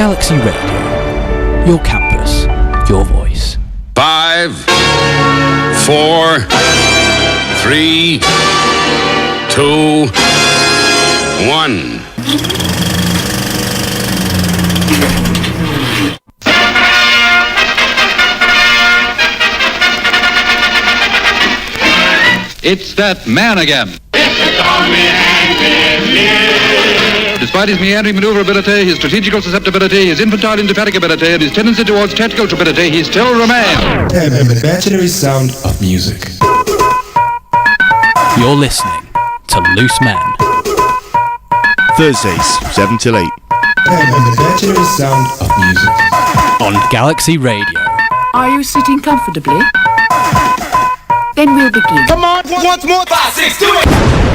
Galaxy Radio. Your campus, your voice. 5, 4, 3, 2, 1. It's that man again. Despite his meandering maneuverability, his strategical susceptibility, his infantile indefatigability, and his tendency towards tactical stupidity, he still remains an imaginary sound of music. You're listening to Loose Men. Thursdays, 7 till 8. An imaginary sound of music. On Galaxy Radio. Are you sitting comfortably? Then we'll begin. Come on, once more. 5, 6, 2, 8.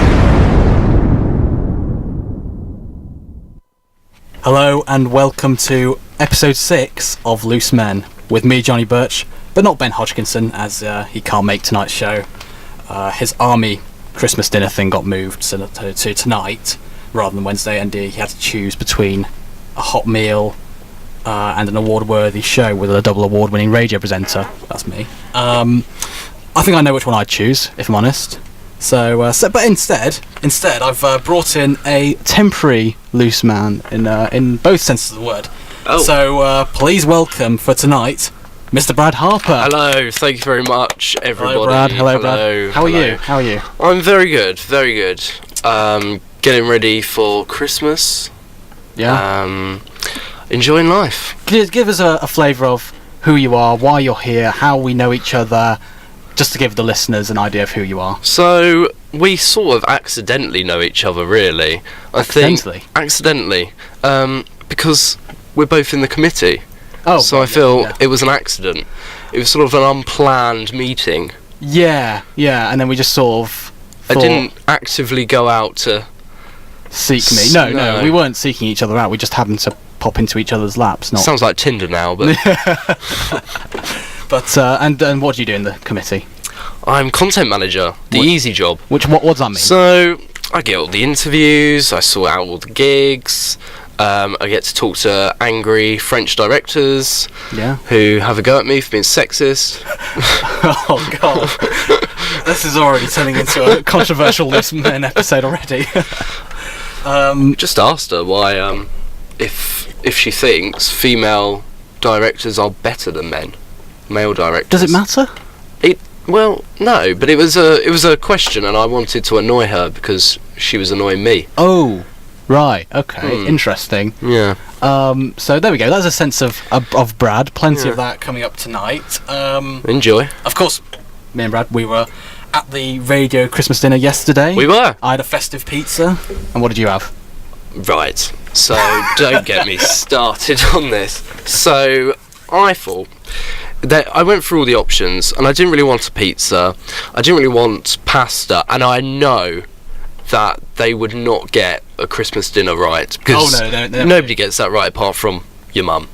Hello and welcome to episode 6 of Loose Men with me, Johnny Birch, but not Ben Hodgkinson, as he can't make tonight's show. His army Christmas dinner thing got moved to tonight rather than Wednesday, and he had to choose between a hot meal and an award-worthy show with a double award-winning radio presenter. That's me. I think I know which one I'd choose, if I'm honest. But instead, I've brought in a temporary loose man in both senses of the word. Oh. So please welcome for tonight, Mr. Brad Harper. Hello, thank you very much, everybody. Hello, Brad. Hello, Brad. How are you? I'm very good, very good. Getting ready for Christmas. Yeah. Enjoying life. Give us a flavour of who you are, why you're here, how we know each other, just to give the listeners an idea of who you are. So, we sort of accidentally know each other, really. Accidentally. Because we're both in the committee. Oh. So I feel it was an accident. It was sort of an unplanned meeting. Yeah, and then we just sort of I didn't actively go out to seek me. No, we weren't seeking each other out. We just happened to pop into each other's laps. Sounds like Tinder now, but... But and what do you do in the committee? I'm content manager, easy job. What does that mean? So I get all the interviews, I sort out all the gigs, I get to talk to angry French directors who have a go at me for being sexist. Oh god, this is already turning into a controversial Loose Men episode already. Just asked her why if she thinks female directors are better than male directors. Does it matter? Well, no, but it was a question, and I wanted to annoy her because she was annoying me. Oh, right, okay, interesting. Yeah. So there we go. That's a sense of Brad. Plenty of that coming up tonight. Enjoy. Of course, me and Brad, we were at the radio Christmas dinner yesterday. We were. I had a festive pizza, and what did you have? Right. So don't get me started on this. So I thought that I went through all the options, and I didn't really want a pizza. I didn't really want pasta, and I know that they would not get a Christmas dinner right because nobody gets that right apart from your mum.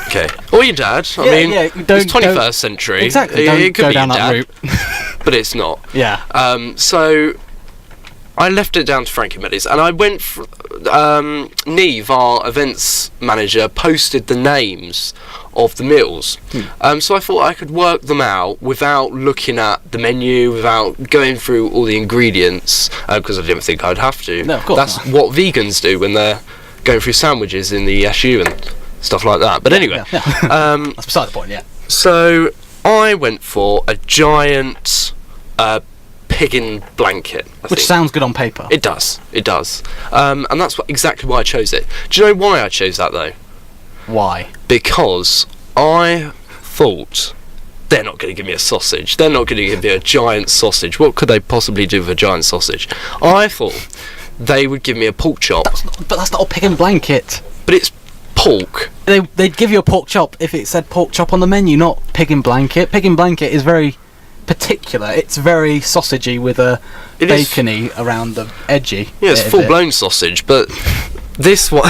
Okay, or your dad. I mean, it's 21st century. Exactly. It could go be down your that dad, route. but it's not. Yeah. So I left it down to Frankie Meadows, and I went. Neve, our events manager, posted the names of the meals. So I thought I could work them out without looking at the menu, without going through all the ingredients, because I didn't think I'd have to. No, of course That's what vegans do when they're going through sandwiches in the SU and stuff like that. But anyway, that's beside the point. Yeah. So I went for a giant pig in blanket. Which sounds good on paper. It does. And that's exactly why I chose it. Do you know why I chose that though? Why? Because I thought they're not going to give me a sausage. They're not going to give me a giant sausage. What could they possibly do with a giant sausage? I thought they would give me a pork chop. But that's not a pig in blanket. But it's pork. They'd give you a pork chop if it said pork chop on the menu, not pig in blanket. Pig in blanket is very particular. It's very sausagey with a bacony around the edgy. Yeah, it's full-blown sausage, but this one,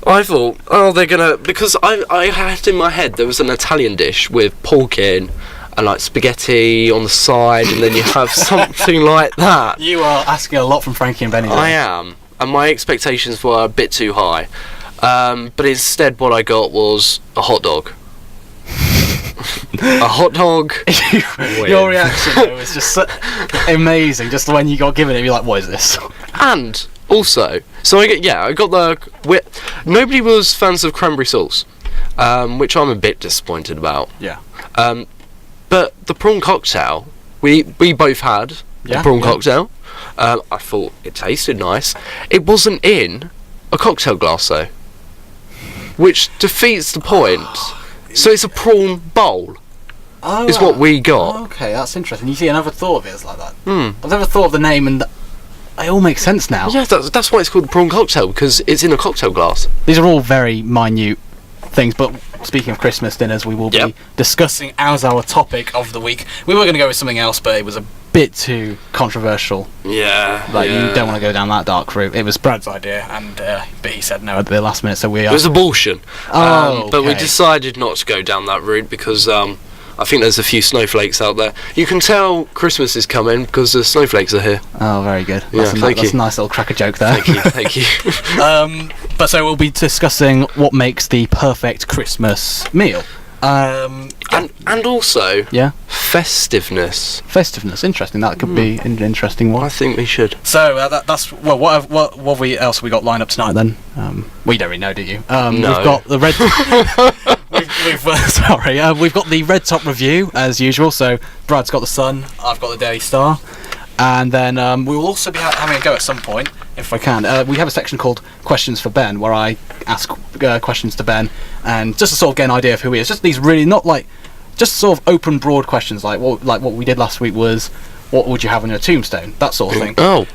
I thought, they're gonna, because I had in my head there was an Italian dish with pork in and like spaghetti on the side, and then you have something like that. You are asking a lot from Frankie and Benny. I am, and my expectations were a bit too high. But instead, what I got was a hot dog. A hot dog. Your reaction though was just so amazing. Just when you got given it, you're like, "What is this?" And also, so I got the. Nobody was fans of cranberry sauce, which I'm a bit disappointed about. Yeah. But the prawn cocktail, we both had the prawn cocktail. I thought it tasted nice. It wasn't in a cocktail glass though, which defeats the point. So it's a prawn bowl. Oh, is what we got. Okay, that's interesting. You see, I never thought of it as like that. I've never thought of the name, and it all makes sense now. Yeah, that's why it's called the prawn cocktail, because it's in a cocktail glass. These are all very minute things, but speaking of Christmas dinners, we will be discussing as our topic of the week. We were going to go with something else, but it was a bit too controversial. Yeah. Like, you don't want to go down that dark route. It was Brad's idea, and but he said no at the last minute, so we are... It was abortion. Oh, But we okay. decided not to go down that route because I think there's a few snowflakes out there. You can tell Christmas is coming because the snowflakes are here. Oh, very good. Yeah, thank That's you. a nice little cracker joke there. Thank you. But so we'll be discussing what makes the perfect Christmas meal. And also Yeah, festiveness. festiveness. Interesting. That could be an interesting one. I think we should. So that's well. What else have we got lined up tonight then? We don't really know, do you? No. We've got the red. We've got the Red Top review as usual. So Brad's got the Sun, I've got the Daily Star, and then we will also be having a go at some point, if I can. We have a section called Questions for Ben, where I ask questions to Ben, and just to sort of get an idea of who he is. Just these really not like, just sort of open, broad questions like what we did last week was, what would you have on your tombstone? That sort of thing. Oh.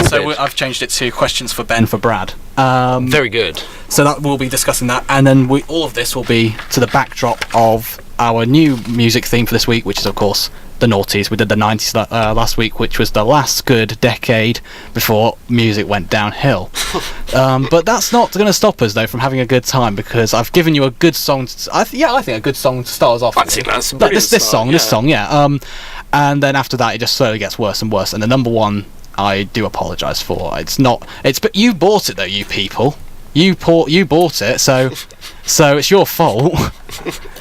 So I've changed it to Questions for Ben for Brad. Very good. So that we'll be discussing that, and then all of this will be to the backdrop of our new music theme for this week, which is of course the noughties. We did the 90s last week, which was the last good decade before music went downhill. But that's not going to stop us though from having a good time, because I've given you a good song. I think a good song to start us off. I think that's a brilliant this song, yeah. And then after that, it just slowly gets worse and worse. And the number one, I do apologise for. But you bought it though, you people. You bought it, so it's your fault.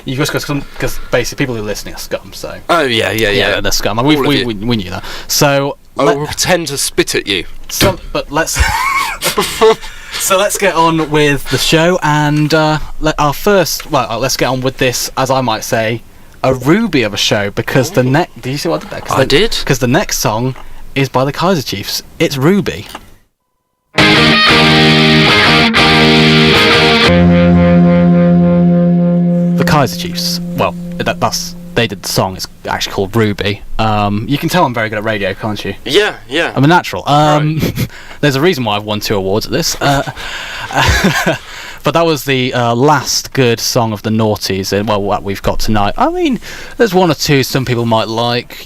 You just because basically people who are listening are scum. So Oh yeah. they're scum. All We of you. knew that. So I will pretend to spit at you. but let's so let's get on with the show, and let's get on with this, as I might say, a ruby of a show, because the next. Did you see what I did there? I did. Because the next song is by the Kaiser Chiefs. It's Ruby. The Kaiser Chiefs. Well, they did the song. It's actually called Ruby. You can tell I'm very good at radio, can't you? Yeah. I'm a natural. There's a reason why I've won 2 awards at this. But that was the last good song of the noughties, and what we've got tonight. I mean, there's 1 or 2 some people might like,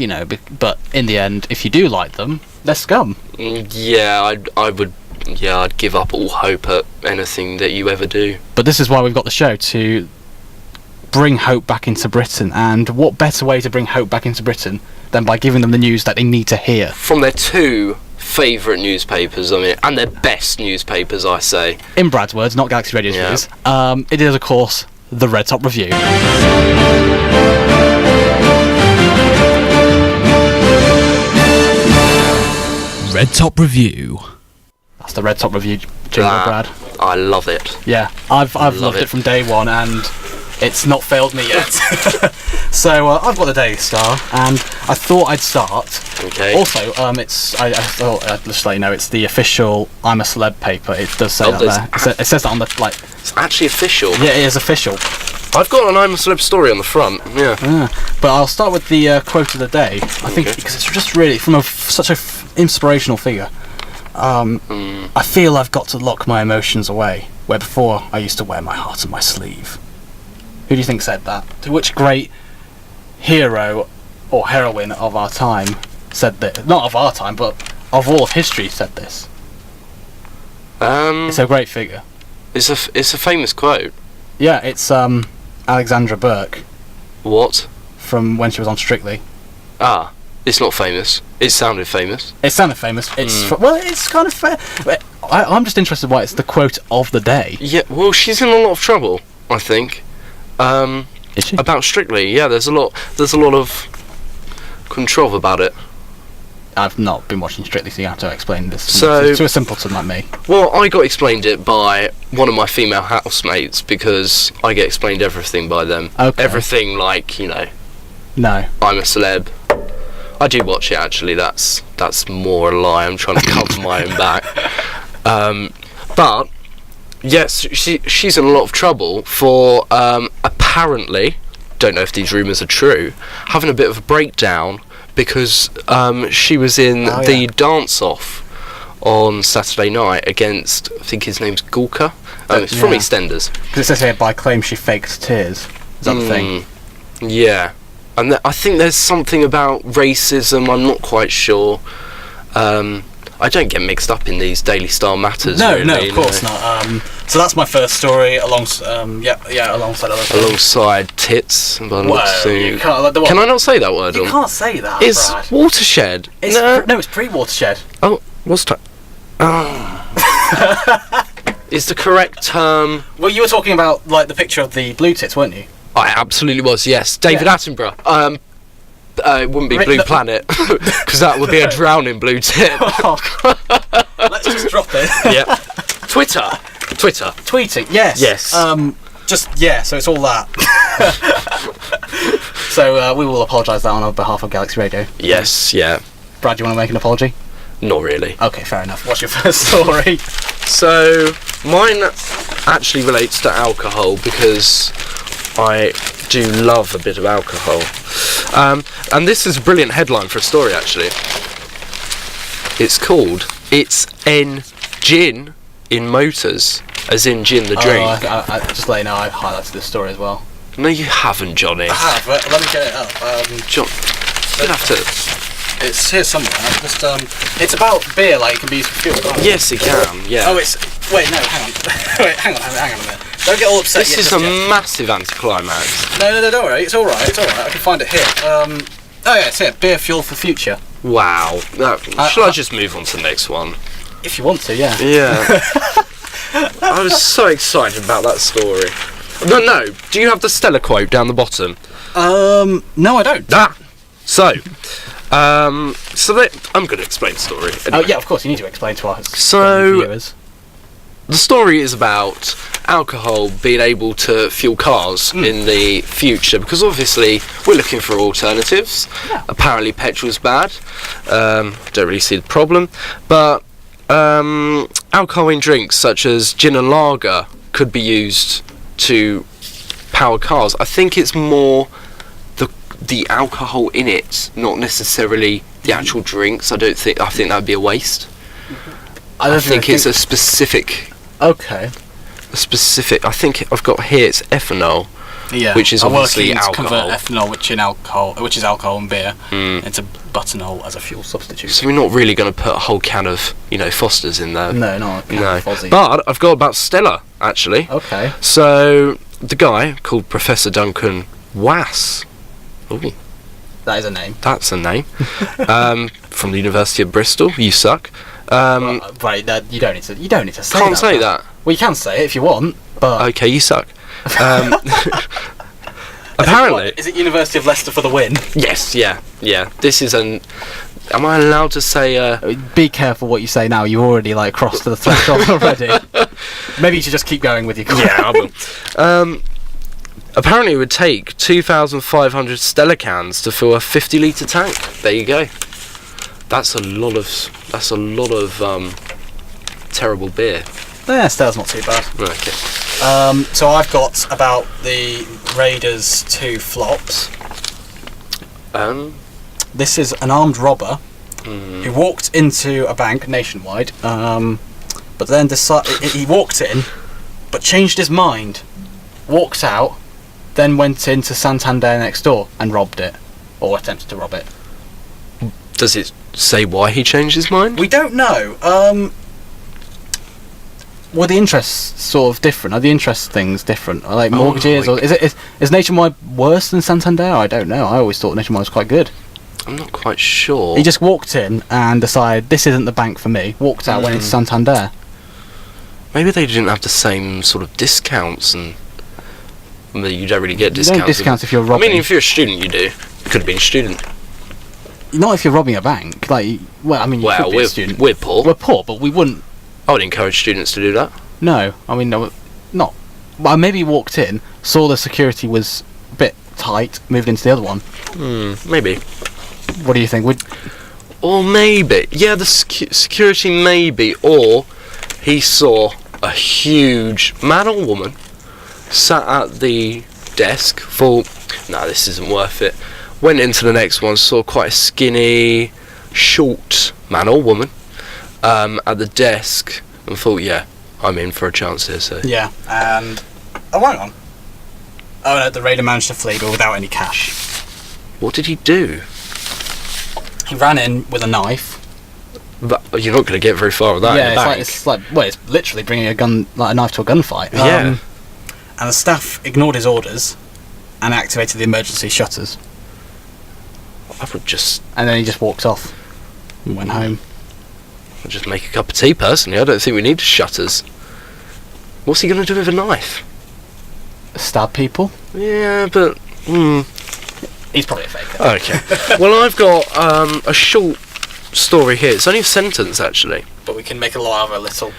but in the end, if you do like them, they're scum. Yeah, I would. Yeah, I'd give up all hope at anything that you ever do. But this is why we've got the show, to bring hope back into Britain. And what better way to bring hope back into Britain than by giving them the news that they need to hear? From their 2 favourite newspapers, and their best newspapers, I say. In Brad's words, not Galaxy Radio's views. It is, of course, the Red Top Review. Red Top Review. That's the Red Top Review jingle, Brad. I love it. Yeah, I've loved it from day one, and it's not failed me yet. So I've got the Daily Star, and I thought I'd start. Okay. Also, I thought I'd just let you know, it's the official I'm a Celeb paper. It does say that there. It says that on the It's actually official. Yeah, it is official. I've got an I'm a Celeb story on the front. Yeah. But I'll start with the quote of the day. I think because it's just really from such a inspirational figure. I feel I've got to lock my emotions away, where before I used to wear my heart on my sleeve. Who do you think said that? To which great hero or heroine of our time said this? Not of our time, but of all of history said this. It's a great figure. It's a famous quote. Yeah, it's Alexandra Burke What? from when she was on Strictly. It's not famous. It sounded famous. It sounded famous. It's well, it's kind of fair. I'm just interested why it's the quote of the day. Yeah, well, she's in a lot of trouble, I think. Is she? About Strictly, yeah. There's a lot of control about it. I've not been watching Strictly, so you have to explain this So- to a simpleton like me. Well, I got explained it by one of my female housemates because I get explained everything by them. Okay. Everything like, you know, No. I'm a celeb. I do watch it actually. That's more a lie. I'm trying to cover my own back. But yes, she's in a lot of trouble for apparently, don't know if these rumours are true, having a bit of a breakdown because she was in the dance-off on Saturday night against, I think his name's Gulka. It's from Yeah. EastEnders. Because it says here, by claim she faked tears. Is that the thing? Yeah. And I think there's something about racism, I'm not quite sure. I don't get mixed up in these Daily Star matters. No, really, no, of course not. So that's my first story, alongside other things. Alongside tits. By the looks Whoa, of you things. can't. Like, the what? Can I not say that word? You on- can't say that. It's Brad. Watershed. It's No. no, it's pre-watershed. Oh, what's that? Is the correct term? Well, you were talking about like the picture of the blue tits, weren't you? I absolutely was. Yes, David Yeah. Attenborough. It wouldn't be Blue No. Planet because that would be a drowning blue tit. Let's just drop it. Yeah. Twitter. Tweeting, yes. Yes. So it's all that. So we will apologise that on behalf of Galaxy Radio. Yes. Yeah. Brad, do you want to make an apology? Not really. Okay, fair enough. What's your first story? So mine actually relates to alcohol because I do love a bit of alcohol. And this is a brilliant headline for a story actually. It's called "It's en Gin in Motors," as in gin the drink. I just let you know I've highlighted this story as well. No, you haven't, Johnny. I have, but let me get it up. John, you have to. It's here somewhere. Just it's about beer, like it can be used for fuel. Can't it? Yes, it can. Yeah. Oh, it's wait, no, hang on, wait, hang on a minute. Don't get all upset. This yet, is just a yet. massive anticlimax. No, don't worry. It's all right. I can find it here. Oh yeah, it's here. Beer fuel for future. Wow. No, shall I just move on to the next one? If you want to, yeah. Yeah. I was so excited about that story. No. Do you have the Stella quote down the bottom? No, I don't. So I'm going to explain the story. Oh Anyway. yeah, of course. You need to explain to us. So- viewers. The story is about alcohol being able to fuel cars in the future because obviously we're looking for alternatives. Yeah. Apparently petrol's bad. Don't really see the problem. But alcohol in drinks such as gin and lager could be used to power cars. I think it's more the alcohol in it, not necessarily the actual drinks. I think that'd be a waste. I think it's a specific. Okay. I think I've got here. It's ethanol, Yeah. which is I'm obviously working to alcohol. convert ethanol, which is alcohol and beer, into buttonol as a fuel substitute. So we're not really going to put a whole can of Fosters in there. No. No. Fozzy. But I've got about Stella actually. Okay. So the guy called Professor Duncan Wass. Ooh, That is a name. that's a name. From the University of Bristol. You suck. Right. You don't need to. You don't need to say that. Can't say Brad. that. Well, you can say it if you want, but Okay, you suck. Apparently. Is it University of Leicester for the win? Yes. Yeah. This is an. Am I allowed to say? Be careful what you say now. You already crossed the threshold already. Maybe you should just keep going with your. Yeah, I will. Apparently, it would take 2,500 Stella cans to fill a 50-litre tank. There you go. That's a lot of terrible beer. Yeah, Stella's not too bad. Okay. So I've got about the Raiders 2 flops. This is an armed robber who walked into a bank nationwide, but then he walked in, but changed his mind, walked out, then went into Santander next door and robbed it, or attempted to rob it. Does it say why he changed his mind? We don't know. Were the interests sort of different? Are the interest things different? Are like mortgages, or is Nationwide worse than Santander? I don't know. I always thought Nationwide was quite good. I'm not quite sure. He just walked in and decided this isn't the bank for me. Walked out, went into Santander. Maybe they didn't have the same sort of discounts, and you don't really get You discounts. don't discount if you're I robbing. mean, if you're a student, you do. You could have been a student. Not if you're robbing a bank. Like, well, I mean, you could be a student. we're poor. We're poor, but we wouldn't. I would encourage students to do that. No, I mean, no, not. Well, maybe walked in, saw the security was a bit tight, moved into the other one. Maybe. What do you think? Or maybe, yeah, the security maybe, or he saw a huge man or woman sat at the desk, thought, no, this isn't worth it. Went into the next one, saw quite a skinny, short man or woman at the desk, and thought, yeah, I'm in for a chance here, so. Yeah, and... Oh, hang on. Oh no, the raider managed to flee, but without any cash. What did he do? He ran in with a knife. But you're not going to get very far with that in a bank. It's like, well, it's literally bringing a gun, like a knife to a gunfight. Yeah. And the staff ignored his orders and activated the emergency shutters. I would just And then he just walked off and went home. make a cup of tea, personally. I don't think we need shutters. What's he going to do with a knife? Stab people. Yeah, but... He's probably a faker. Okay. Well, I've got a short story here. It's only a sentence, actually. But we can make a lot of a little.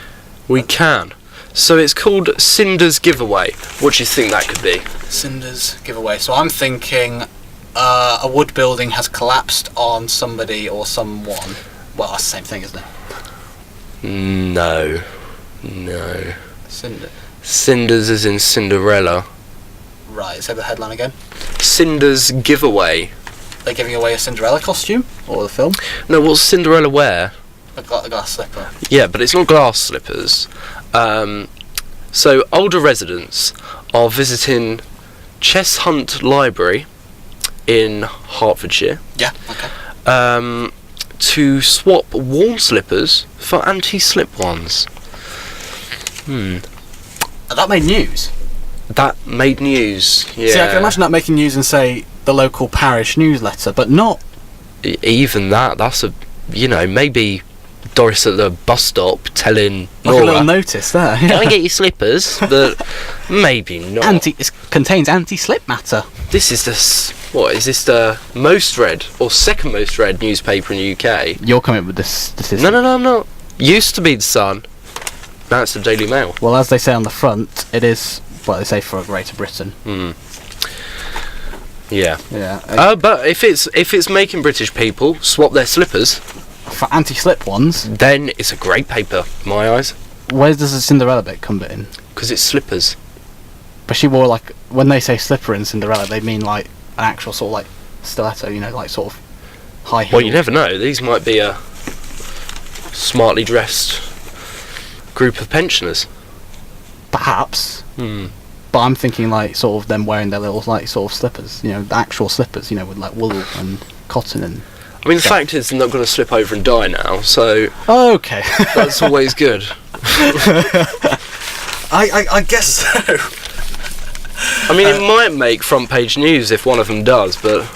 We can. So it's called Cinder's Giveaway. What do you think that could be? Cinders giveaway. So I'm thinking a wood building has collapsed on somebody or someone. Well, that's the same thing, isn't it? No. Cinder. Cinders as in Cinderella. Right, say the headline again. Cinder's Giveaway. They're giving away a Cinderella costume? Or the film? No, what's Cinderella wear? A glass slipper. Yeah, but it's not glass slippers. So older residents are visiting Cheshunt Library in Hertfordshire Yeah, okay. to swap worn slippers for anti-slip ones. That made news. That made news. Yeah. See, I can imagine that making news in, say, the local parish newsletter, but not... Even that, that's a, maybe Doris at the bus stop telling Like a Nora, little notice there. can I get your slippers? But maybe not. It contains anti-slip matter. This is is this the most read or second most read newspaper in the UK? You're coming up with this statistic. No, I'm not. Used to be the Sun. Now it's the Daily Mail. Well, as they say on the front, it is what they say for Greater Britain. Yeah. Yeah. But if it's making British people swap their slippers, For anti-slip ones, then it's a great paper in my eyes, where does the Cinderella bit come in? because it's slippers. But she wore, like, when they say slipper in Cinderella, they mean like an actual sort of like stiletto, like sort of high heel. Well, you never know. These might be a smartly dressed group of pensioners. Perhaps. But I'm thinking like sort of them wearing their little like sort of slippers, the actual slippers, with like wool and cotton and. I mean, the fact is they're not going to slip over and die now, so Okay. that's always good. I guess so. I mean, it might make front page news if one of them does, but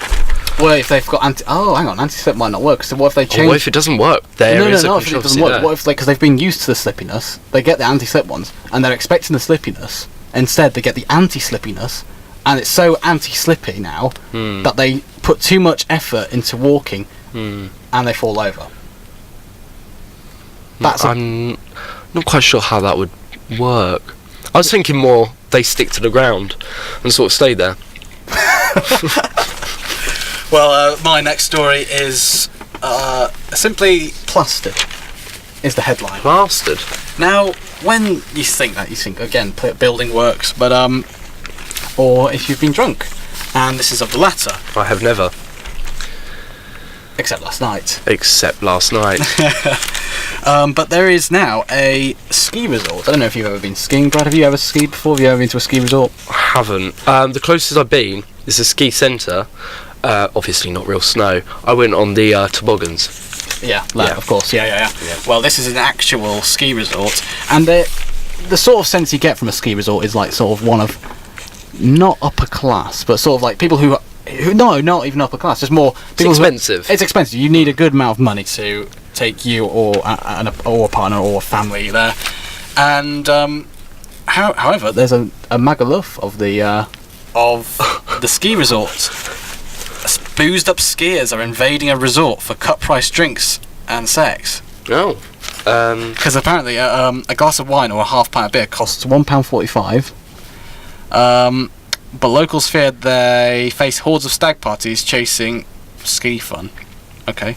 Well, if they've got anti-slip might not work. So what if they change? what if it doesn't work? There is a No, if it doesn't controversy work. there. What if, because they've been used to the slippiness, they get the anti-slip ones, and they're expecting the slippiness. Instead, they get the anti-slippiness, and it's so anti-slippy now that they put too much effort into walking, and they fall over. I'm not quite sure how that would work. I was thinking more they stick to the ground and sort of stay there. Well, my next story is simply plastered. Is the headline. Plastered. Now, when you think that, you think again, building works, but or if you've been drunk, and this is of the latter. I have never. Except last night. Except last night. But there is now a ski resort. I don't know if you've ever been skiing, Brad. Have you ever skied before? Have you ever been to a ski resort? I haven't. The closest I've been is a ski centre. Obviously not real snow. I went on the toboggans. Yeah, of course. Yeah. Well, this is an actual ski resort, and the sort of sense you get from a ski resort is like sort of one of not upper class, but sort of like people who no, not even upper class. Just more. It's expensive. It's expensive. You need a good amount of money to take you or a partner or a family there. And however, there's a Magaluf of the ski resort. Boozed up skiers are invading a resort for cut-price drinks and sex. Oh. Because apparently a glass of wine or a half pint of beer costs £1.45. But locals feared they face hordes of stag parties chasing ski fun. Okay.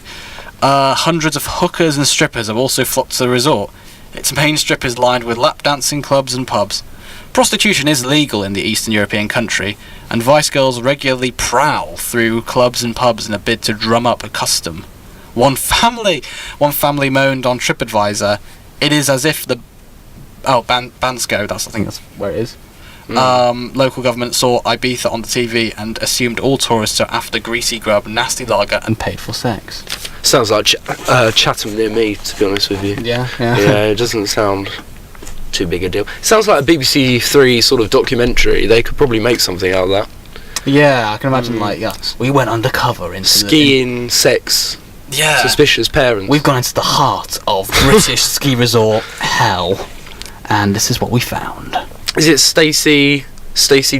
Hundreds of hookers and strippers have also flocked to the resort. Its main strip is lined with lap dancing clubs and pubs. Prostitution is legal in the Eastern European country, and vice girls regularly prowl through clubs and pubs in a bid to drum up a custom. One family moaned on TripAdvisor, "It is as if the..." Oh, Bansko, I think that's where it is. Local government saw Ibiza on the TV and assumed all tourists are after greasy grub, nasty lager, and paid for sex. Sounds like Chatham near me, to be honest with you. Yeah. Yeah, it doesn't sound too big a deal. It sounds like a BBC Three sort of documentary. They could probably make something out of that. Yeah, I can imagine, we went undercover into skiing, sex, suspicious parents. We've gone into the heart of British ski resort hell, and this is what we found. Is it Stacey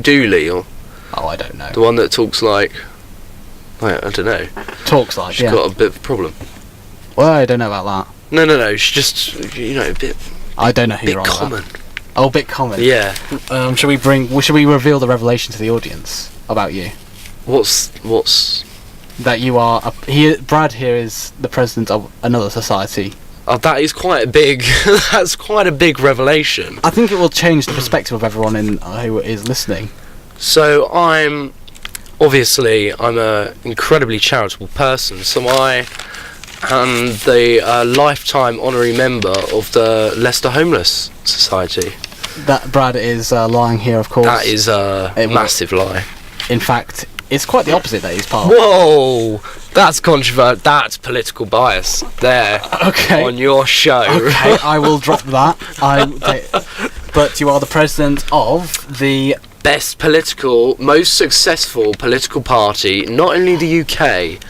Dooley, or? Oh, I don't know. The one that talks like... I don't know. Talks like, She's got a bit of a problem. Well, I don't know about that. No, she's just, a bit... I don't know who you're on common. about. Oh, a bit common. Yeah. Should we reveal the revelation to the audience about you? What's... That you are... Brad here is the president of another society. Oh, that is quite a big... that's quite a big revelation. I think it will change the perspective of everyone who is listening. So I'm a incredibly charitable person. So I am the lifetime honorary member of the Leicester Homeless Society. That Brad is lying here, of course. That is a massive lie. In fact, it's quite the opposite that he's part of. Whoa! That's controversial. That's political bias there. Okay. On your show. Okay, I will drop that. But you are the president of the most successful political party, not only the UK,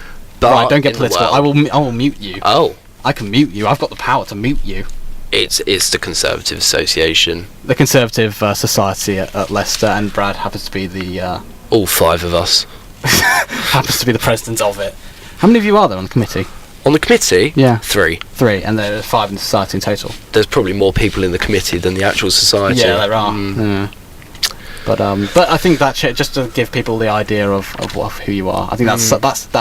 but right. Don't get in political. the world. I will mute you. Oh. I can mute you. I've got the power to mute you. It's the Conservative Association. The Conservative Society at Leicester, and Brad happens to be the... all five of us. happens to be the president of it. How many of you are there on the committee? On the committee? Yeah. 3. 3, and there are 5 in the society in total. There's probably more people in the committee than the actual society. Yeah, there are. Yeah. But I think that just to give people the idea of who you are, I think that's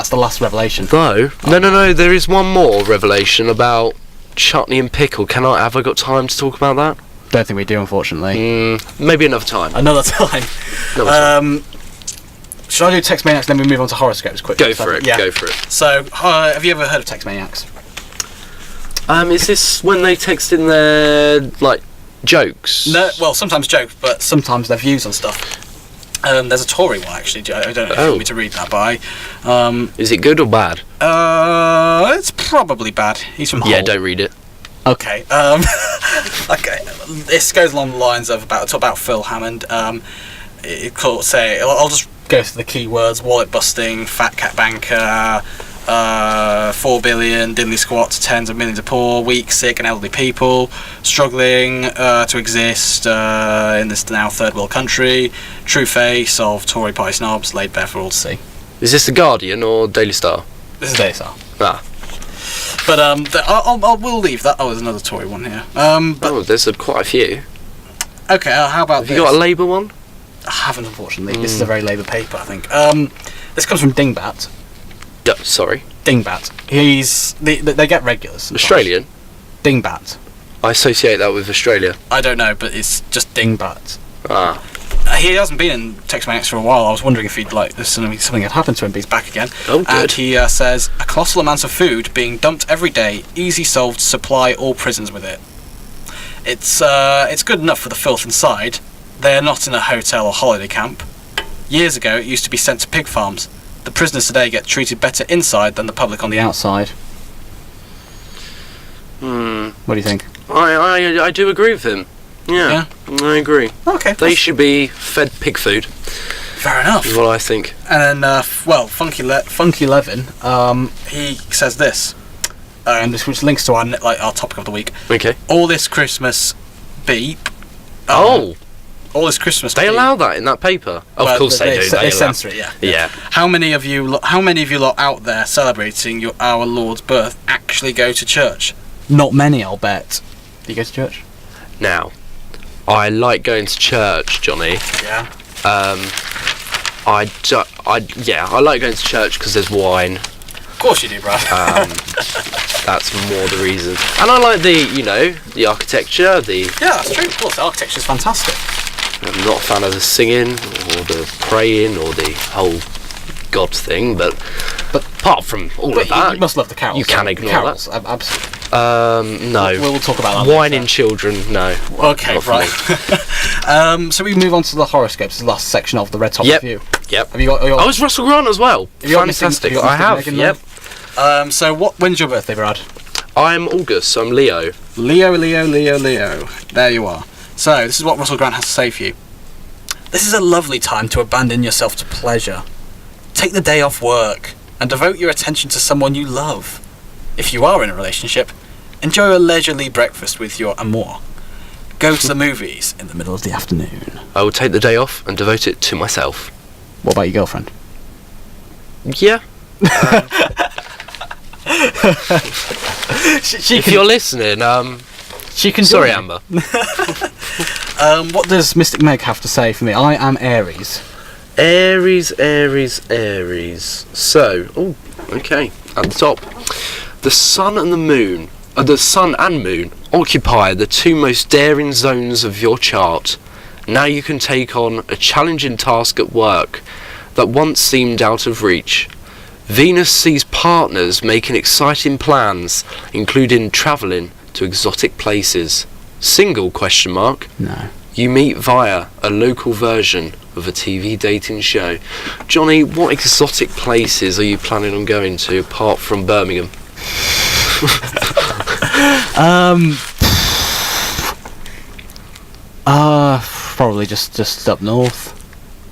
the last revelation. Though, no, there is one more revelation about chutney and pickle. Have I got time to talk about that? Don't think we do, unfortunately. Maybe another time. Another time. Should I do Text Maniacs, then we move on to horoscopes quickly? Go for it. So, have you ever heard of Text Maniacs? Is this when they text in their, jokes? No, well, sometimes jokes, but sometimes their views on stuff. There's a Tory one, actually. I don't know if you want me to read that, but is it good or bad? It's probably bad. He's from Hull. Yeah, don't read it. Okay. Okay. This goes along the lines of about Phil Hammond. I'll just go through the key words: wallet busting, fat cat banker, 4 billion, diddly squat to tens of millions of poor, weak, sick and elderly people struggling to exist in this now third world country, true face of Tory party snobs laid bare for all to see. Is this The Guardian or Daily Star? This is Daily Star. Ah. But we'll leave that. Oh, there's another Tory one here. There's quite a few. Okay, how about Have you got a Labour one? I haven't, unfortunately. This is a very Labour paper, I think. This comes from Dingbat. Sorry? Dingbat. They get regulars sometimes. Australian? Dingbat. I associate that with Australia. I don't know, but it's just Dingbat. Ah. He hasn't been in Text Maniacs for a while. I was wondering if something had happened to him, but he's back again. Oh, good. And he says, a colossal amount of food being dumped every day, easy solved to supply all prisons with it. It's good enough for the filth inside. They're not in a hotel or holiday camp. Years ago, it used to be sent to pig farms. The prisoners today get treated better inside than the public on the outside. What do you think? I do agree with him. Yeah, I agree. Okay. They should be fed pig food. Fair enough. Is what I think. And then, Funky Levin, he says this, and which links to our topic of the week. Okay. All this Christmas beep. Oh, All this Christmas. they beep. allow that in that paper. Of Well, course they do. They allow- censor it. Yeah. Yeah. How many of you lot out there celebrating our Lord's birth actually go to church? Not many, I'll bet. Do you go to church? Now, I like going to church, Johnny. Yeah. I like going to church because there's wine. Of course you do, Brad. That's more the reason. And I like the architecture. Yeah, that's true. Of course, the architecture's fantastic. I'm not a fan of the singing or the praying or the whole God thing, but apart from all of that, you must love the carols. you can though. ignore carols, Absolutely. no. We'll talk about that Whining later. children, no. Okay, Not for right. me. So we move on to the horoscopes, the last section of the Red Top Yep. Review. Yep. Have you got? I was Russell Grant as well. Have you got Fantastic. Mr. I have. Megan Yep. there? So when's your birthday, Brad? I'm August, so I'm Leo. Leo. There you are. So this is what Russell Grant has to say for you. This is a lovely time to abandon yourself to pleasure. Take the day off work and devote your attention to someone you love. If you are in a relationship, enjoy a leisurely breakfast with your amour. Go to the movies in the middle of the afternoon. I will take the day off and devote it to myself. What about your girlfriend? Yeah. She If you're listening, she can. sorry, join you. Amber. What does Mystic Meg have to say for me? I am Aries. Aries. So, okay, at the top, the sun and moon occupy the two most daring zones of your chart. Now you can take on a challenging task at work that once seemed out of reach. Venus sees partners making exciting plans, including travelling to exotic places. Single? No. You meet via a local version of a TV dating show. Johnny, what exotic places are you planning on going to apart from Birmingham? Probably just up north.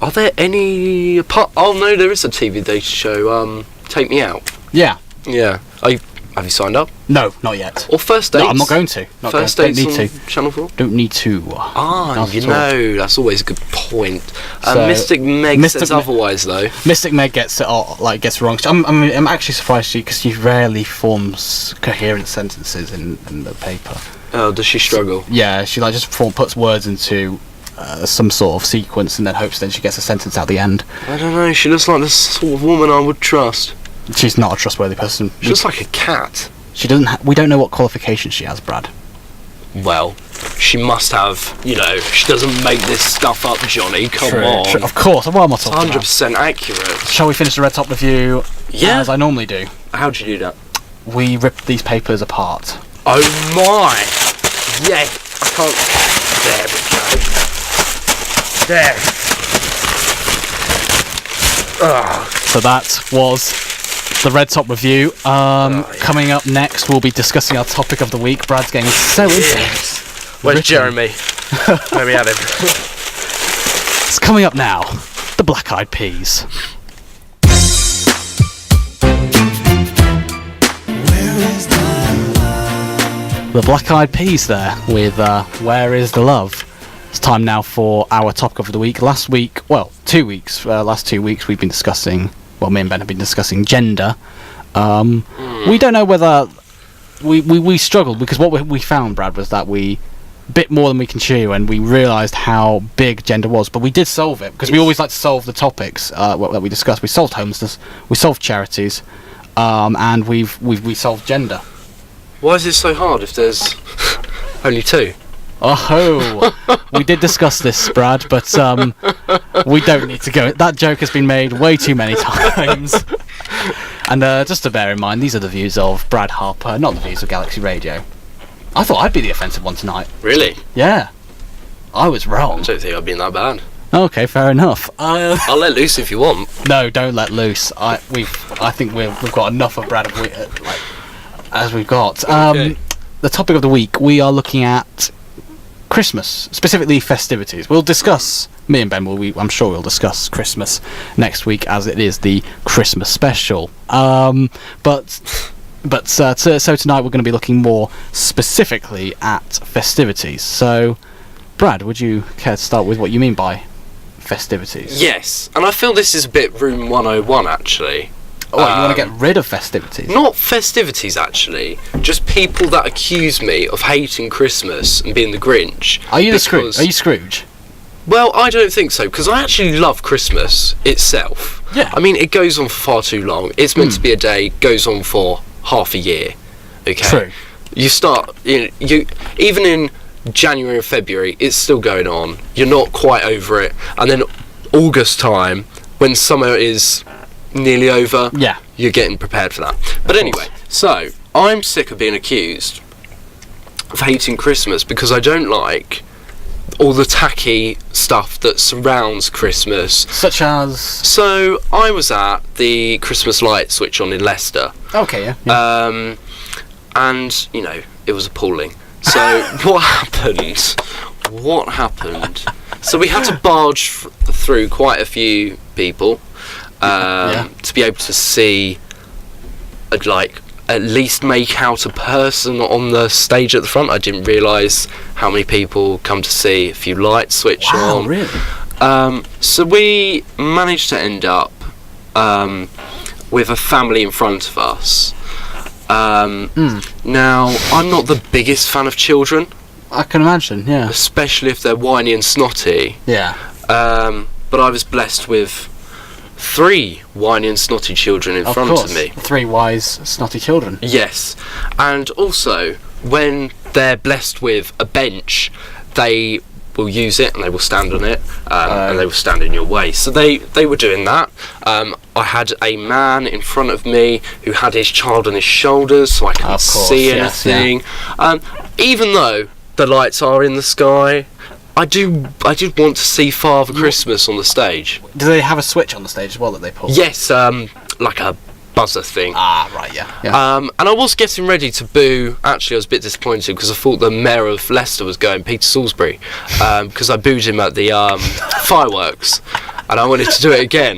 Are there any oh no, there is a TV dating show, Take Me Out. Yeah. Yeah. Have you signed up? No, not yet. Or First Dates? No, I'm not going to. First Don't Dates need on to. Channel 4? Don't need to. Ah, you know, that's always a good point. So, Mystic Meg Mystic says Me- otherwise, though. Mystic Meg gets it gets wrong. I'm actually surprised because she rarely forms coherent sentences in the paper. Oh, does she struggle? Yeah, she just puts words into some sort of sequence and then hopes then she gets a sentence at the end. I don't know, she looks like the sort of woman I would trust. She's not a trustworthy person. She looks like a cat. She doesn't. We don't know what qualifications she has, Brad. Well, she must have, she doesn't make this stuff up, Johnny. Come on. Of course. What am I It's talking about? 100% accurate. Shall we finish the Red Top Review Yeah. as I normally do? How'd you do that? We rip these papers apart. Oh my! Yeah, I can't. There we go. There. So that was the Red Top Review. Coming up next, we'll be discussing our topic of the week. Brad's getting so into it. Where's Jeremy? Let me at him. It's coming up now. The Black Eyed Peas. The Black Eyed Peas there with Where Is the Love? It's time now for our topic of the week. Last 2 weeks we've been discussing, me and Ben have been discussing gender. We don't know whether we struggled because what we found, Brad, was that we bit more than we can chew, and we realised how big gender was. But we did solve it because we always like to solve the topics that we discussed. We solved homelessness, we solved charities, and we solved gender. Why is it so hard if there's only two? Oh, we did discuss this, Brad, but we don't need to go. That joke has been made way too many times. And just to bear in mind, these are the views of Brad Harper, not the views of Galaxy Radio. I thought I'd be the offensive one tonight. Really? Yeah. I was wrong. I don't think I've been that bad. Okay, fair enough. I'll let loose if you want. No, don't let loose. I think we've got enough of Brad as we've got. Okay. The topic of the week, we are looking at Christmas, specifically festivities. We'll discuss, me and Ben I'm sure we'll discuss Christmas next week as it is the Christmas special. But But so tonight we're going to be looking more specifically at festivities. So, Brad, would you care to start with what you mean by festivities? Yes, and I feel this is a bit Room 101 actually. Oh, you want to get rid of festivities? Not festivities actually, just people that accuse me of hating Christmas and being the Grinch. Are you the Scrooge? Are you Scrooge? Well, I don't think so, because I actually love Christmas itself. Yeah. I mean, it goes on for far too long. It's meant to be a day, goes on for half a year. Okay. True. You start, you even in January and February, it's still going on. You're not quite over it, and then August time, when summer is nearly over, yeah, you're getting prepared for that. But anyway, so I'm sick of being accused of hating Christmas because I don't like all the tacky stuff that surrounds Christmas. Such as? So, I was at the Christmas light switch on in Leicester. Okay, yeah. And, you know, it was appalling. So, what happened? So, we had to barge through quite a few people to be able to see, like, at least make out a person on the stage at the front. I didn't realise how many people come to see if you light switch on. Wow, really? So we managed to end up with a family in front of us. Now, I'm not the biggest fan of children. I can imagine, yeah. Especially if they're whiny and snotty. Yeah. But I was blessed with 3 whiny and snotty children in front of me. 3 wise, snotty children. Yes. And also, when they're blessed with a bench, they will use it and they will stand on it, and they will stand in your way. So they were doing that. I had a man in front of me who had his child on his shoulders, so I couldn't see anything. Yeah. Even though the lights are in the sky, I did want to see Father Christmas on the stage. Do they have a switch on the stage as well that they pull? Yes, like a buzzer thing. Ah, right, yeah. And I was getting ready to boo. Actually, I was a bit disappointed because I thought the mayor of Leicester was going, Peter Salisbury, because I booed him at the fireworks, and I wanted to do it again.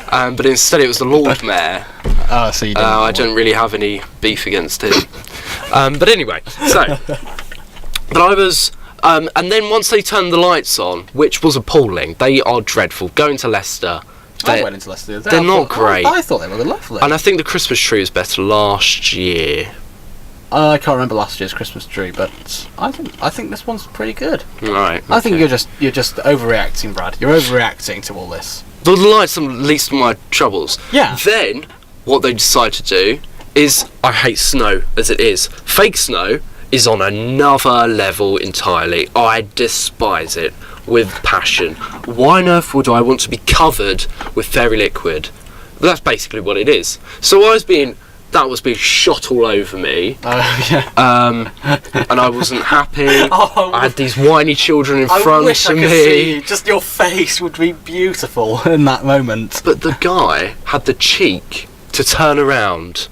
But instead it was the Lord Mayor. Oh, so you didn't I don't really have any beef against him. But anyway, so... But I was... and then once they turned the lights on, which was appalling, they are dreadful. Going to Leicester... I went into Leicester the other day. They're not great. I thought they were lovely. And I think the Christmas tree was better last year. I can't remember last year's Christmas tree, but I think this one's pretty good. Right. I think you're just overreacting, Brad. You're overreacting to all this. The lights are the least of my troubles. Yeah. Then what they decide to do is, I hate snow as it is. Fake snow is on another level entirely. I despise it with passion. Why on earth would I want to be covered with fairy liquid? That's basically what it is. So that was being shot all over me. Yeah. And I wasn't happy. I had these whiny children in front of me. See. Just your face would be beautiful in that moment. But the guy had the cheek to turn around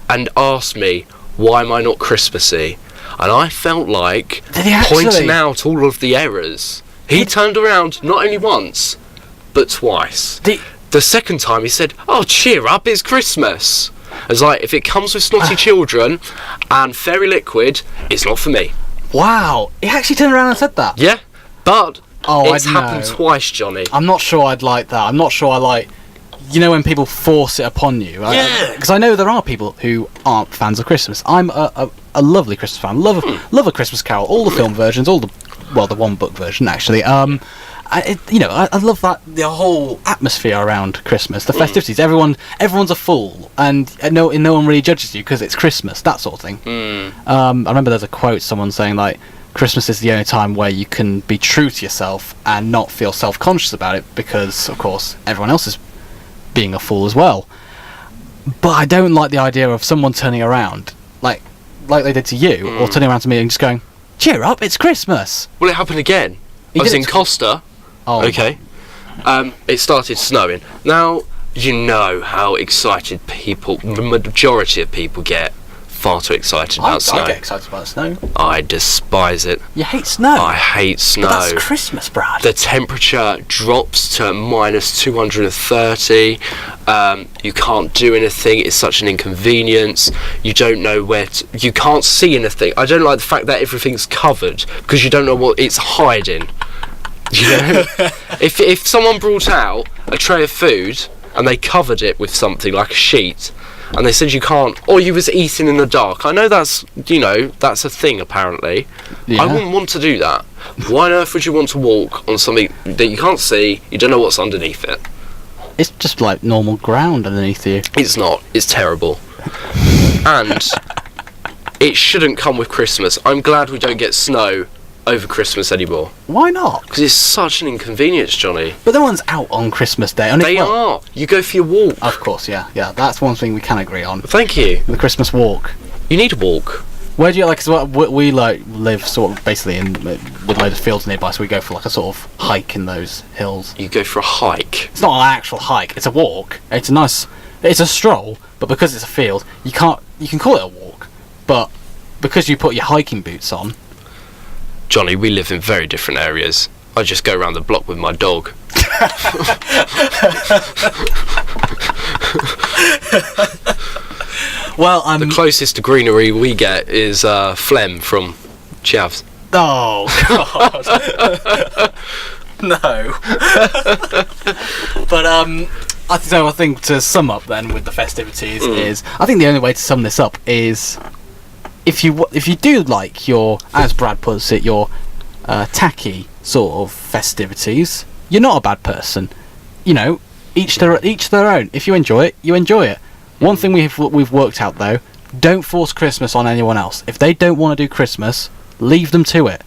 and ask me, why am I not Christmassy? And I felt like pointing out all of the errors. He turned around not only once, but twice. The second time he said, oh, cheer up, it's Christmas. I was like, if it comes with snotty children and fairy liquid, it's not for me. Wow, he actually turned around and said that? Yeah, but it's happened twice, Johnny. I'm not sure I'd like that. I'm not sure I like... You know when people force it upon you? Yeah. Because I know there are people who aren't fans of Christmas. I'm a lovely Christmas fan. Love A Christmas Carol. All the film versions, the one book version actually. I love that, the whole atmosphere around Christmas, the festivities. Everyone's a fool, and no one really judges you because it's Christmas, that sort of thing. I remember there's a quote, someone saying like, Christmas is the only time where you can be true to yourself and not feel self-conscious about it, because of course everyone else is being a fool as well. But I don't like the idea of someone turning around like they did to you, or turning around to me and just going, cheer up, it's Christmas. Well, it happened again. I was in Costa. Oh, okay. It started snowing. Now, you know how excited the majority of people get far too excited about snow. I get excited about snow. I despise it. You hate snow? I hate snow. But that's Christmas, Brad. The temperature drops to minus 230. You can't do anything. It's such an inconvenience. You don't know where you can't see anything. I don't like the fact that everything's covered because you don't know what it's hiding. You know, if someone brought out a tray of food and they covered it with something like a sheet, and they said you can't, or you was eating in the dark. I know that's a thing apparently. Yeah. I wouldn't want to do that. Why on earth would you want to walk on something that you can't see? You don't know what's underneath it. It's just like normal ground underneath you. It's not. It's terrible. And it shouldn't come with Christmas. I'm glad we don't get snow over Christmas anymore. Why not? Because it's such an inconvenience, Johnny. But no one's out on Christmas Day. And They are. You go for your walk. Of course, yeah. That's one thing we can agree on. Thank you. The Christmas walk. You need a walk. Where do you like? Cause we like live sort of basically in with loads of fields nearby, so we go for like a sort of hike in those hills. You go for a hike. It's not an actual hike. It's a walk. It's a stroll, but because it's a field, you can call it a walk, but because you put your hiking boots on. Johnny, we live in very different areas. I just go around the block with my dog. Well, the closest to greenery we get is phlegm from Chavs. Oh God. No. But I think to sum up then with the festivities is, I think the only way to sum this up is if you do like your, as Brad puts it, your tacky sort of festivities, you're not a bad person. You know, each their own. If you enjoy it, you enjoy it. One thing we've worked out though: don't force Christmas on anyone else. If they don't want to do Christmas, leave them to it.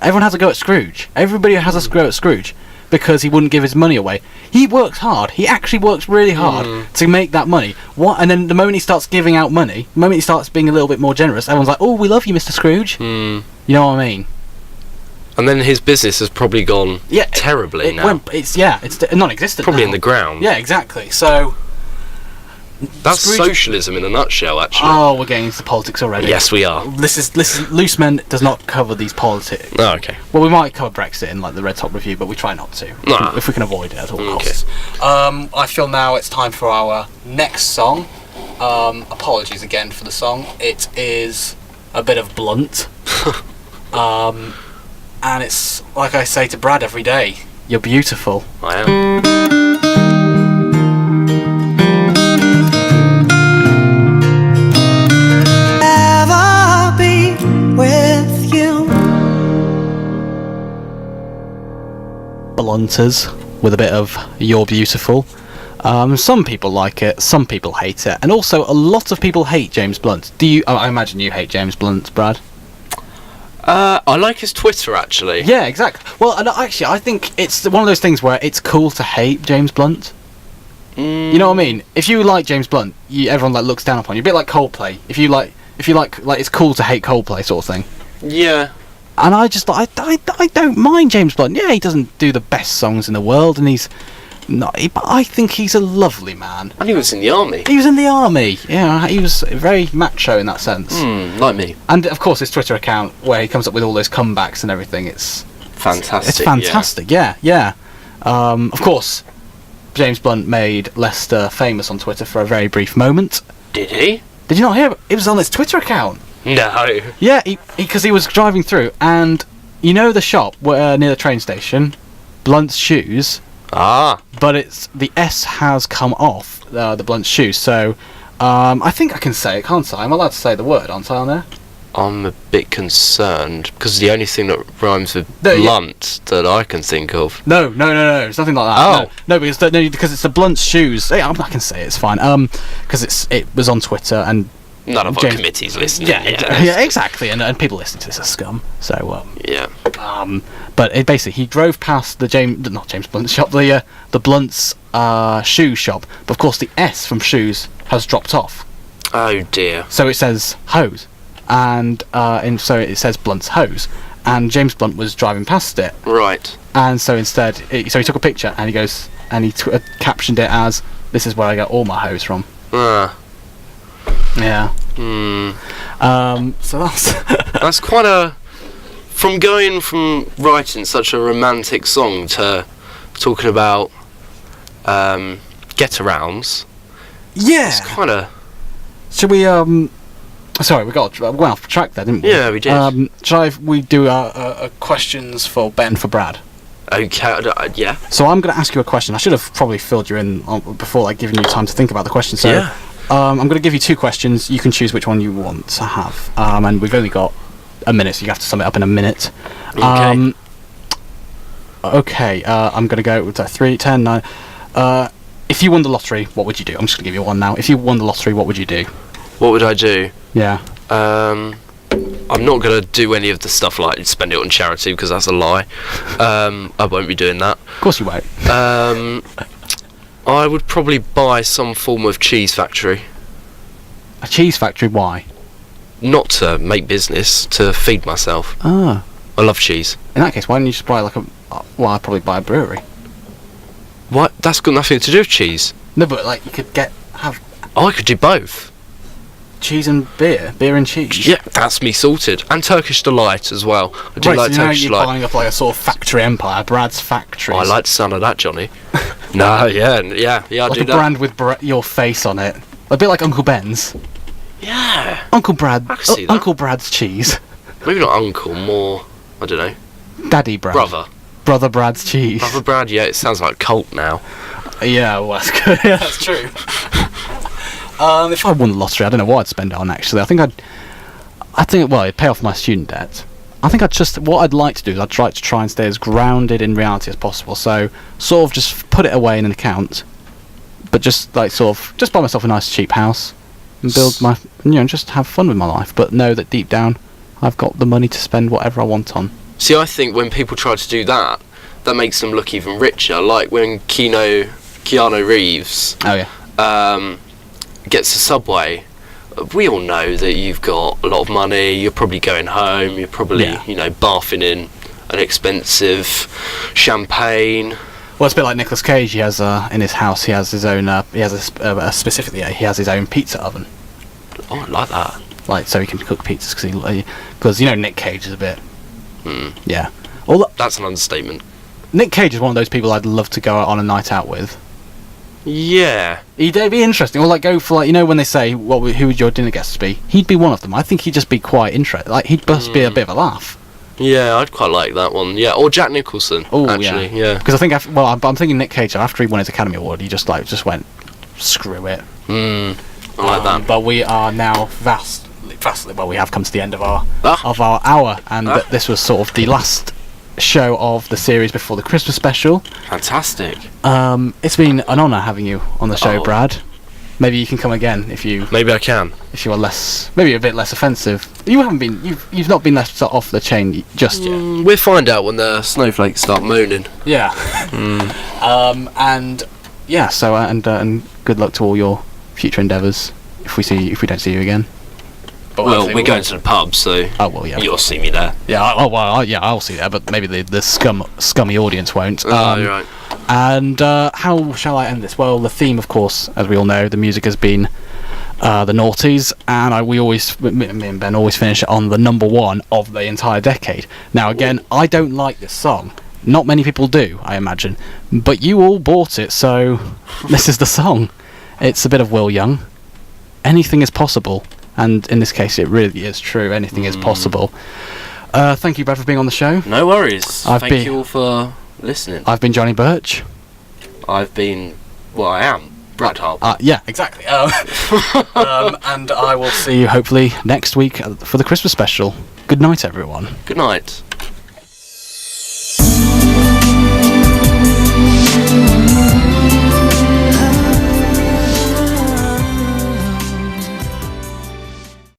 Everyone has a go at Scrooge. Everybody has a go at Scrooge because he wouldn't give his money away. He works hard. He actually works really hard to make that money. And then the moment he starts giving out money, the moment he starts being a little bit more generous, everyone's like, "Oh, we love you, Mr. Scrooge." You know what I mean? And then his business has probably gone terribly now. It's non-existent. Probably now. in the ground. Yeah, exactly. So that's Scrooge... socialism in a nutshell, actually. Oh, we're getting into politics already. Yes, we are. This is Loose Men does not cover these politics. Oh, okay. Well, we might cover Brexit in like the Red Top review, but we try not to if we can avoid it at all costs. I feel now it's time for our next song. Apologies again for the song. It is a bit of blunt. And it's like I say to Brad every day, you're beautiful. I am. Ever be with you? Blunters with a bit of You're Beautiful. Some people like it, some people hate it, and also a lot of people hate James Blunt. I imagine you hate James Blunt, Brad? I like his Twitter, actually. Yeah, exactly. Well, and actually, I think it's one of those things where it's cool to hate James Blunt. You know what I mean? If you like James Blunt, everyone like looks down upon you. A bit like Coldplay. If you like, it's cool to hate Coldplay, sort of thing. Yeah. And I don't mind James Blunt. Yeah, he doesn't do the best songs in the world, and he's not. But I think he's a lovely man. And he was in the army. He was in the army. Yeah, he was very macho in that sense. Like me. And of course, his Twitter account where he comes up with all those comebacks and everything. It's fantastic. It's fantastic. Yeah. Of course, James Blunt made Leicester famous on Twitter for a very brief moment. Did he? Did you not hear? It was on his Twitter account. No. Yeah, because he was driving through, and you know the shop near the train station, Blunt's Shoes. Ah. But the S has come off the Blunt's Shoes, so I think I can say it, can't I? I'm allowed to say the word, aren't I, on there? I'm a bit concerned because the only thing that rhymes with blunt that I can think of. No, it's nothing like that. No, because it's the Blunt's Shoes. I can say it, it's fine. Because it was on Twitter and none of our committees listening. Yeah, exactly, and people listening to this are scum. So yeah. But it basically he drove past the not James Blunt shop, the Blunt's shoe shop. But of course the S from shoes has dropped off. Oh dear. So it says hose, and so it says Blunt's hose, and James Blunt was driving past it. Right. And so instead, so he took a picture and he goes and he captioned it as, "This is where I get all my hose from." Yeah. So that's That's quite a... From going from writing such a romantic song to talking about get-arounds, yeah. it's quite a... Should we Sorry, we went off track there, didn't we? Yeah, we did. Shall we do questions for Ben for Brad? Okay, yeah. So I'm going to ask you a question. I should have probably filled you in before, like, giving you time to think about the question. So Yeah. I'm going to give you 2 questions. You can choose which one you want to have. And we've only got a minute, so you have to sum it up in a minute. Okay. Okay, I'm going to go with 3, 10, 9. If you won the lottery, what would you do? I'm just going to give you one now. If you won the lottery, what would you do? What would I do? Yeah. I'm not going to do any of the stuff like spend it on charity because that's a lie. I won't be doing that. Of course you won't. I would probably buy some form of cheese factory. A cheese factory? Why? Not to make business, to feed myself. Ah. I love cheese. In that case, why don't you just buy like a... Well, I'd probably buy a brewery. What? That's got nothing to do with cheese. No, but like you could have Oh, I could do both. cheese and beer and cheese. Yeah, that's me sorted. And Turkish Delight as well. I do Right, like so now Turkish you're Delight. buying up like a sort of factory empire, Brad's Factories. Oh, I like the sound of that, Johnny. No, yeah, I like do a that. brand with your face on it, a bit like Uncle Ben's. Yeah. Uncle Brad. I can see that. Uncle Brad's cheese. Maybe not uncle, more, I don't know. Daddy Brad. Brother Brad's cheese. Brother Brad, yeah, it sounds like a cult now. Yeah, well, that's good. Yeah, that's true. If I won the lottery, I don't know what I'd spend it on. Actually, I think it'd pay off my student debt. I think what I'd like to do is I'd like to try and stay as grounded in reality as possible. So, sort of just put it away in an account, but just like just buy myself a nice cheap house and build just have fun with my life. But know that deep down, I've got the money to spend whatever I want on. See, I think when people try to do that, that makes them look even richer. Like when Keanu Reeves Oh yeah. gets a Subway, we all know that you've got a lot of money, you're probably going home, you're probably, bathing in an expensive champagne. Well, it's a bit like Nicolas Cage. He has in his house. He has his own. He has his own pizza oven. Oh, I like that. Like so he can cook pizzas because Nick Cage is a bit. Yeah. That's an understatement. Nick Cage is one of those people I'd love to go out on a night out with. Yeah. He'd be interesting. Or like go for when they say, who would your dinner guests be? He'd be one of them. I think he'd just be quite interesting. Like he'd just be a bit of a laugh. Yeah, I'd quite like that one. Yeah, or Jack Nicholson. Oh, actually, yeah. Because I think I'm thinking Nick Cage. After he won his Academy Award, he just went, screw it. I like that. But we are now vastly. Well, we have come to the end of our hour, and this was sort of the last show of the series before the Christmas special. Fantastic. It's been an honour having you on the show, Brad. Maybe you can come again if you. Maybe I can. If you are maybe a bit less offensive. You haven't been. You've not been left off the chain just yet. We'll find out when the snowflakes start moaning. Yeah. And yeah. So and good luck to all your future endeavours. If we don't see you again. But well, we're going to the pub, so yeah. You'll see me there. Yeah, I'll see you there, but maybe the scummy audience won't. You're right. And how shall I end this? Well, the theme, of course, as we all know, the music has been the noughties, and me and Ben always finish it on the number 1 of the entire decade. Now, again, I don't like this song. Not many people do, I imagine, but you all bought it, so this is the song. It's a bit of Will Young. Anything is possible. And in this case, it really is true. Anything is possible. Thank you, Brad, for being on the show. No worries. Thank you all for listening. I've been Johnny Birch. I am Brad Harp. Yeah, exactly. And I will see you hopefully next week for the Christmas special. Good night, everyone. Good night.